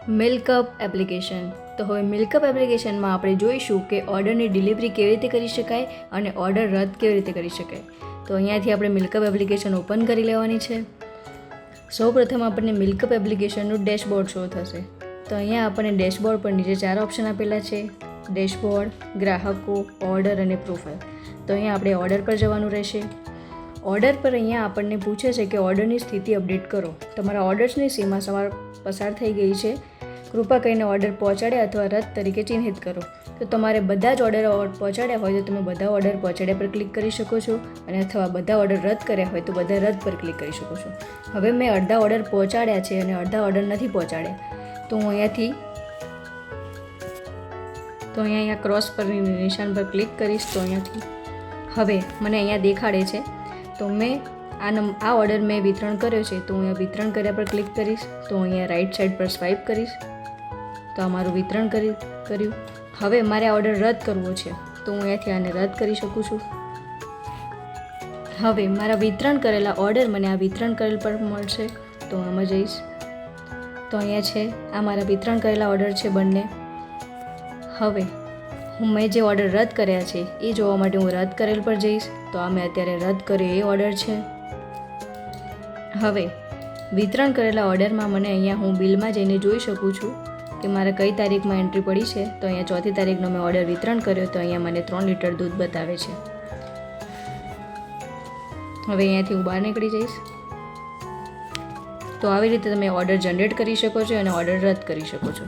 MilkUp application. તો હવે મિલ્કઅપ એપ્લિકેશનમાં આપણે જોઈશું કે ઓર્ડરની ડિલિવરી કેવી રીતે કરી શકાય અને ઓર્ડર રદ કેવી રીતે કરી શકાય. તો અહીંયાથી આપણે મિલ્કઅપ એપ્લિકેશન ઓપન કરી લેવાની છે. સૌપ્રથમ આપણને મિલ્કઅપ એપ્લિકેશનનું ડેશબોર્ડ શો થશે. તો અહીંયા આપણને ડેશબોર્ડ પર નીચે 4 ઓપ્શન આપેલા છે: ડેશબોર્ડ, ગ્રાહકો, ઓર્ડર અને પ્રોફાઇલ. તો અહીંયા આપણે ઓર્ડર પર જવાનું રહેશે. ઓર્ડર પર અહીંયા આપણને પૂછે છે કે ઓર્ડરની સ્થિતિ અપડેટ કરો. તમારા ઓર્ડર્સની સીમા પસાર થઈ ગઈ છે. કૃપા કરીને ઓર્ડર પહોંચાડ્યા અથવા રદ તરીકે ચિહ્નિત કરો. તો તમારે બધા જ ઓર્ડર પહોંચાડ્યા હોય તો તમે બધા ઓર્ડર પહોંચાડ્યા પર ક્લિક કરી શકો છો, અને અથવા બધા ઓર્ડર રદ કર્યા હોય તો બધા રદ પર ક્લિક કરી શકો છો. હવે મેં અડધા ઓર્ડર પહોંચાડ્યા છે અને અડધા ઓર્ડર નથી પહોંચાડ્યા, તો હું અહીંયા ક્રોસ પર નિશાન પર ક્લિક કરીશ. તો અહીંયાથી હવે મને અહીંયા દેખાડે છે તો મેં આ ઓર્ડર મેં વિતરણ કર્યો છે, તો હું અહીંયા વિતરણ કર્યા પર ક્લિક કરીશ. તો અહીંયા રાઈટ સાઈડ પર સ્વાઇપ કરીશ. તો આ મારું વિતરણ કર્યું. હવે મારે આ ઓર્ડર રદ કરવો છે, તો હું અહીંયાથી આને રદ કરી શકું છું. હવે મારા વિતરણ કરેલા ઓર્ડર મને આ વિતરણ કરેલ પર મળશે. તો આમાં જઈશ. તો અહીંયા છે આ મારા વિતરણ કરેલા ઓર્ડર છે બંને. હવે મેં જે ઓર્ડર રદ કર્યા છે એ જોવા માટે હું રદ કરેલ પર જઈશ. તો આ મેં અત્યારે રદ કર્યો એ ઓર્ડર છે. હવે વિતરણ કરેલા ઓર્ડરમાં મને અહીંયા હું બિલમાં જઈને જોઈ શકું છું કે મારે કઈ તારીખમાં એન્ટ્રી પડી છે. તો અહીંયા 4મી તારીખનો મેં ઓર્ડર વિતરણ કર્યો, તો અહીંયા મને 3 લીટર દૂધ બતાવે છે. હવે અહીંયાથી હું બહાર નીકળી જઈશ. તો આવી રીતે તમે ઓર્ડર જનરેટ કરી શકો છો અને ઓર્ડર રદ કરી શકો છો.